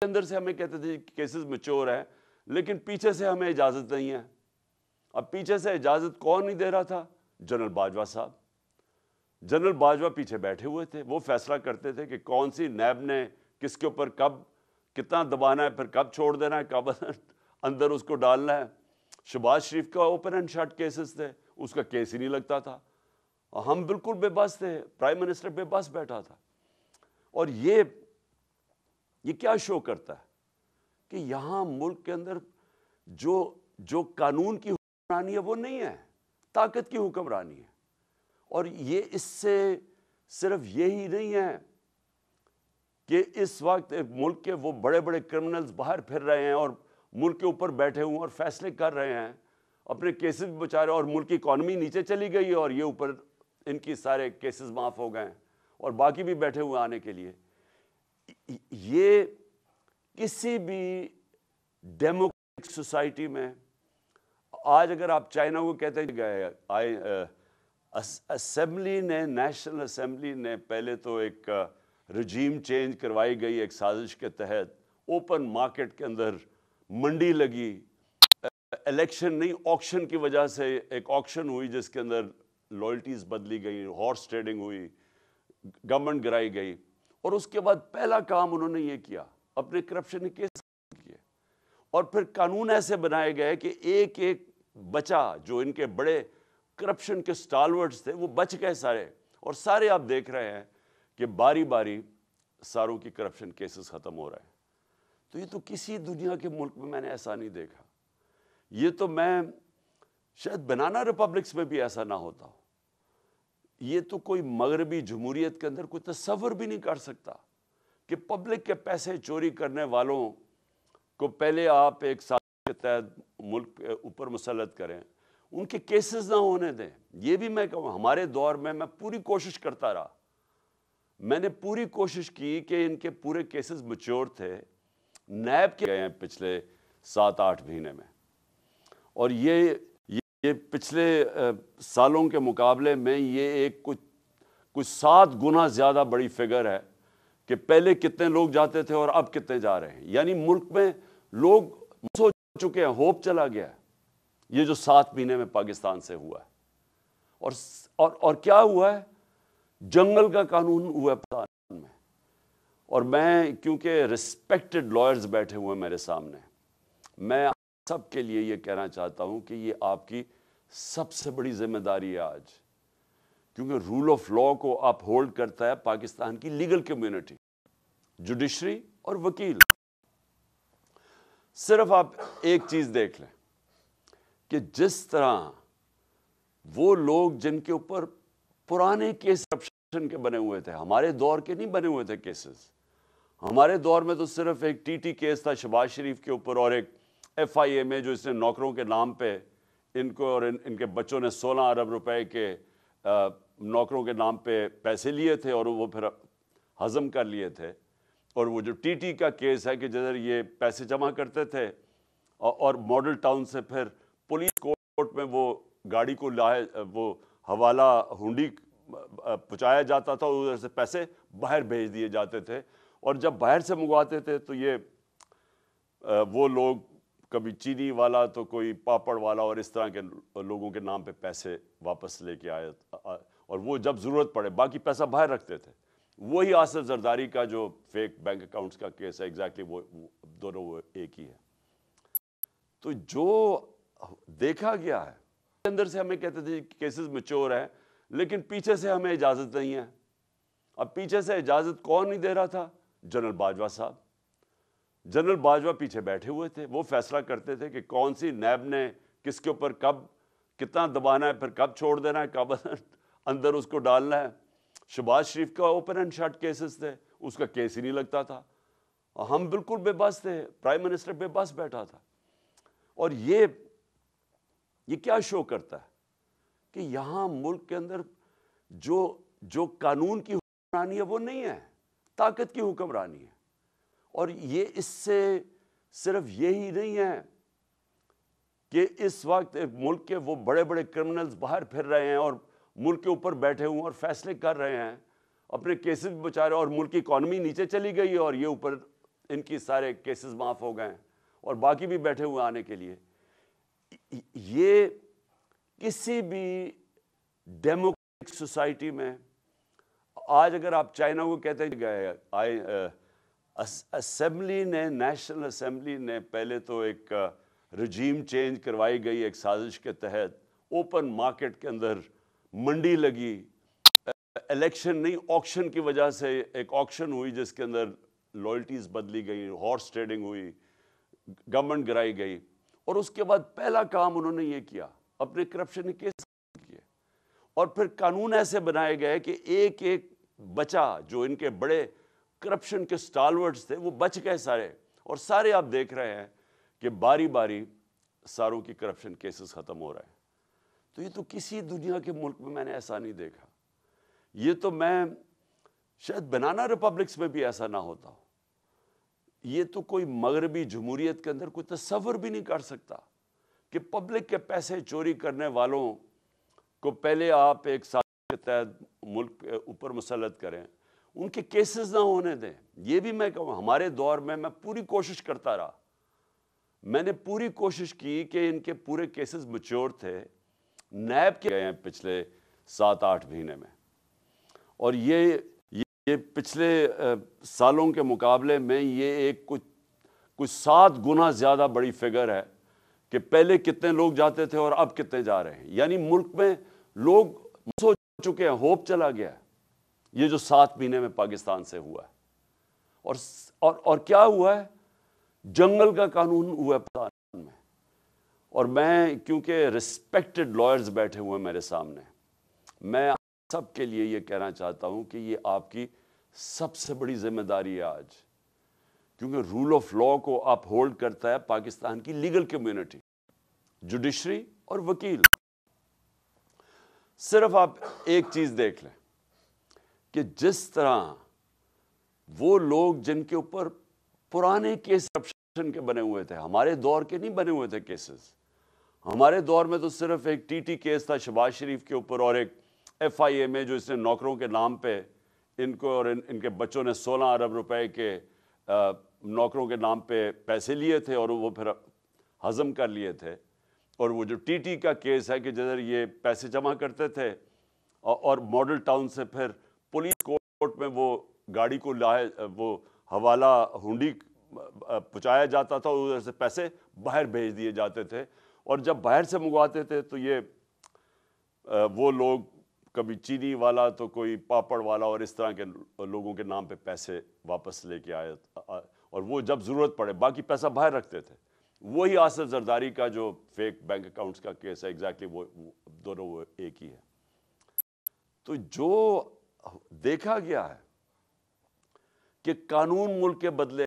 اندر سے ہمیں کہتے تھے کہ کیسز میچور ہیں، لیکن پیچھے سے ہمیں اجازت نہیں ہے۔ اب پیچھے سے اجازت کون نہیں دے رہا تھا؟ جنرل باجوہ صاحب۔ جنرل باجوہ پیچھے بیٹھے ہوئے تھے، وہ فیصلہ کرتے تھے کہ کون سی نیب نے کس کے اوپر کب کتنا دبانا ہے، پھر کب چھوڑ دینا ہے، کب اندر اس کو ڈالنا ہے۔ شہباز شریف کا اوپن اینڈ شٹ کیسز تھے، اس کا کیس ہی نہیں لگتا تھا، ہم بالکل بے بس تھے، پرائم منسٹر بے بس بیٹھا تھا۔ اور یہ کیا شو کرتا ہے کہ یہاں ملک کے اندر جو قانون کی حکمرانی ہے وہ نہیں ہے، طاقت کی حکمرانی ہے۔ اور یہ اس سے صرف یہی نہیں ہے کہ اس وقت ملک کے وہ بڑے بڑے کرمنلز باہر پھر رہے ہیں اور ملک کے اوپر بیٹھے ہوئے اور فیصلے کر رہے ہیں، اپنے کیسز بھی بچا رہے ہیں، اور ملک کی اکانومی نیچے چلی گئی ہے اور یہ اوپر ان کی سارے کیسز معاف ہو گئے ہیں اور باقی بھی بیٹھے ہوئے آنے کے لیے۔ یہ کسی بھی ڈیموکریٹک سوسائٹی میں آج اگر آپ چائنا کو کہتے ہیں اسمبلی نے، نیشنل اسمبلی نے پہلے تو ایک رجیم چینج کروائی گئی ایک سازش کے تحت، اوپن مارکیٹ کے اندر منڈی لگی، الیکشن نہیں آکشن کی وجہ سے ایک آکشن ہوئی جس کے اندر لائلٹیز بدلی گئی، ہارس ٹریڈنگ ہوئی، گورنمنٹ گرائی گئی، اور اس کے بعد پہلا کام انہوں نے یہ کیا، اپنے کرپشن کے کیس کیے، اور پھر قانون ایسے بنائے گئے کہ ایک ایک بچا جو ان کے بڑے کرپشن کے سٹالورٹس تھے وہ بچ گئے سارے، اور سارے آپ دیکھ رہے ہیں کہ باری باری ساروں کی کرپشن کیسز ختم ہو رہے ہیں۔ تو یہ تو کسی دنیا کے ملک میں نے ایسا نہیں دیکھا، یہ تو میں شاید بنانا ریپبلکس میں بھی ایسا نہ ہوتا ہو، یہ تو کوئی مغربی جمہوریت کے اندر کوئی تصور بھی نہیں کر سکتا کہ پبلک کے پیسے چوری کرنے والوں کو پہلے آپ ایک سال کے تحت ملک کے اوپر مسلط کریں، ان کے کیسز نہ ہونے دیں۔ یہ بھی میں کہوں ہمارے دور میں پوری کوشش کرتا رہا، میں نے پوری کوشش کی کہ ان کے پورے کیسز میچور تھے، نیب کے گئے ہیں پچھلے 7-8 مہینے میں، اور یہ پچھلے سالوں کے مقابلے میں یہ ایک کچھ 7 گنا زیادہ بڑی فگر ہے کہ پہلے کتنے لوگ جاتے تھے اور اب کتنے جا رہے ہیں۔ یعنی ملک میں لوگ سوچ چکے ہیں، ہوپ چلا گیا ہے، یہ جو 7 مہینے میں پاکستان سے ہوا ہے۔ اور کیا ہوا ہے؟ جنگل کا قانون ہوا ہے پاکستان میں، اور میں کیونکہ ریسپیکٹڈ لائرز بیٹھے ہوئے میرے سامنے، میں سب کے لیے یہ کہنا چاہتا ہوں کہ یہ آپ کی سب سے بڑی ذمہ داری ہے آج، کیونکہ رول آف لا کو اپ ہولڈ کرتا ہے پاکستان کی لیگل کمیونٹی، جوڈیشری اور وکیل۔ صرف آپ ایک چیز دیکھ لیں کہ جس طرح وہ لوگ جن کے اوپر پرانے کیس کرپشن کے بنے ہوئے تھے، ہمارے دور کے نہیں بنے ہوئے تھے کیسز، ہمارے دور میں تو صرف ایک ٹی ٹی کیس تھا شہباز شریف کے اوپر، اور ایک ایف آئی اے میں جو اس نے نوکروں کے نام پہ ان کو اور ان کے بچوں نے 16 ارب روپے کے نوکروں کے نام پہ پیسے لیے تھے اور وہ پھر ہضم کر لیے تھے۔ اور وہ جو ٹی ٹی کا کیس ہے کہ جدھر یہ پیسے جمع کرتے تھے اور ماڈل ٹاؤن سے پھر پولیس کورٹ میں وہ گاڑی کو وہ حوالہ ہنڈی پہنچایا جاتا تھا، ادھر سے پیسے باہر بھیج دیے جاتے تھے، اور جب باہر سے منگواتے تھے تو یہ وہ لوگ کبھی چینی والا تو کوئی پاپڑ والا اور اس طرح کے لوگوں کے نام پہ پیسے واپس لے کے آئے، اور وہ جب ضرورت پڑے باقی پیسہ باہر رکھتے تھے۔ وہی آصف زرداری کا جو فیک بینک اکاؤنٹس کا کیس ہے، ایگزیکٹلی وہ دونوں وہ ایک ہی ہے۔ تو جو دیکھا گیا ہے اندر سے ہمیں کہتے تھے کہ کیسز میچور ہیں، لیکن پیچھے سے ہمیں اجازت نہیں ہے۔ اب پیچھے سے اجازت کون نہیں دے رہا تھا؟ جنرل باجوہ صاحب۔ جنرل باجوہ پیچھے بیٹھے ہوئے تھے، وہ فیصلہ کرتے تھے کہ کون سی نیب نے کس کے اوپر کب کتنا دبانا ہے، پھر کب چھوڑ دینا ہے، کب اندر اس کو ڈالنا ہے۔ شہباز شریف کا اوپن اینڈ شٹ کیسز تھے، اس کا کیس ہی نہیں لگتا تھا، ہم بالکل بے بس تھے، پرائم منسٹر بے بس بیٹھا تھا۔ اور یہ کیا شو کرتا ہے کہ یہاں ملک کے اندر جو قانون کی حکمرانی ہے وہ نہیں ہے، طاقت کی حکمرانی ہے۔ اور یہ اس سے صرف یہی نہیں ہے کہ اس وقت ملک کے وہ بڑے بڑے کرمنلز باہر پھر رہے ہیں اور ملک کے اوپر بیٹھے ہوئے اور فیصلے کر رہے ہیں، اپنے کیسز بھی بچا رہے ہیں، اور ملک کی اکانومی نیچے چلی گئی ہے اور یہ اوپر ان کی سارے کیسز معاف ہو گئے ہیں اور باقی بھی بیٹھے ہوئے آنے کے لیے. یہ کسی بھی ڈیموکریٹک سوسائٹی میں, آج اگر آپ چائنا کو کہتے ہیں اسمبلی نے, نیشنل اسمبلی نے پہلے تو ایک رجیم چینج کروائی گئی ایک سازش کے تحت, اوپن مارکیٹ کے اندر منڈی لگی, الیکشن نہیں آکشن کی وجہ سے ایک آکشن ہوئی جس کے اندر لائلٹیز بدلی گئی, ہارس ٹریڈنگ ہوئی, گورنمنٹ گرائی گئی, اور اس کے بعد پہلا کام انہوں نے یہ کیا, اپنے کرپشن کے کیس کیے, اور پھر قانون ایسے بنائے گئے کہ ایک ایک بچہ جو ان کے بڑے کرپشن کے سٹالورٹس تھے وہ بچ گئے سارے, اور سارے آپ دیکھ رہے ہیں کہ باری باری ساروں کی کرپشن کیسز ختم ہو رہے ہیں. تو یہ تو کسی دنیا کے ملک میں نے ایسا نہیں دیکھا. یہ تو میں شاید بنانا ریپبلکس میں بھی ایسا نہ ہوتا ہو. یہ تو کوئی مغربی جمہوریت کے اندر کوئی تصور بھی نہیں کر سکتا کہ پبلک کے پیسے چوری کرنے والوں کو پہلے آپ ایک سال کے تحت ملک کے اوپر مسلط کریں, ان کے کیسز نہ ہونے دیں. یہ بھی میں کہوں ہمارے دور میں پوری کوشش کرتا رہا, میں نے پوری کوشش کی کہ ان کے پورے کیسز میچور تھے, نیب کے گئے ہیں پچھلے 7-8 مہینے میں, اور یہ پچھلے سالوں کے مقابلے میں یہ ایک کچھ 7 گنا زیادہ بڑی فگر ہے کہ پہلے کتنے لوگ جاتے تھے اور اب کتنے جا رہے ہیں. یعنی ملک میں لوگ سو چکے ہیں, ہوپ چلا گیا ہے. یہ جو 7 مہینے میں پاکستان سے ہوا ہے, اور کیا ہوا ہے, جنگل کا قانون ہوا ہے پاکستان میں. اور میں کیونکہ ریسپیکٹڈ لائرز بیٹھے ہوئے ہیں میرے سامنے, میں سب کے لیے یہ کہنا چاہتا ہوں کہ یہ آپ کی سب سے بڑی ذمہ داری ہے آج, کیونکہ رول آف لا کو اپ ہولڈ کرتا ہے پاکستان کی لیگل کمیونٹی, جوڈیشری اور وکیل. صرف آپ ایک چیز دیکھ لیں کہ جس طرح وہ لوگ جن کے اوپر پرانے کیس کرپشن کے بنے ہوئے تھے, ہمارے دور کے نہیں بنے ہوئے تھے کیسز, ہمارے دور میں تو صرف ایک ٹی ٹی کیس تھا شہباز شریف کے اوپر, اور ایک ایف آئی اے میں جو اس نے نوکروں کے نام پہ ان کو اور ان کے بچوں نے 16 ارب روپے کے نوکروں کے نام پہ پیسے لیے تھے اور وہ پھر ہضم کر لیے تھے. اور وہ جو ٹی ٹی کا کیس ہے کہ جدھر یہ پیسے جمع کرتے تھے اور ماڈل ٹاؤن سے پھر پولیس کورٹ میں وہ گاڑی کو لائے, وہ حوالہ ہنڈی پہنچایا جاتا تھا, ادھر سے پیسے باہر بھیج دیے جاتے تھے, اور جب باہر سے منگواتے تھے تو یہ وہ لوگ کبھی چینی والا تو کوئی پاپڑ والا اور اس طرح کے لوگوں کے نام پہ پیسے واپس لے کے آئے, اور وہ جب ضرورت پڑے باقی پیسہ باہر رکھتے تھے. وہی آصف زرداری کا جو فیک بینک اکاؤنٹس کا کیس ہے, ایگزیکٹلی وہ دونوں وہ ایک ہی ہے. تو جو دیکھا گیا ہے کہ قانون ملک کے بدلے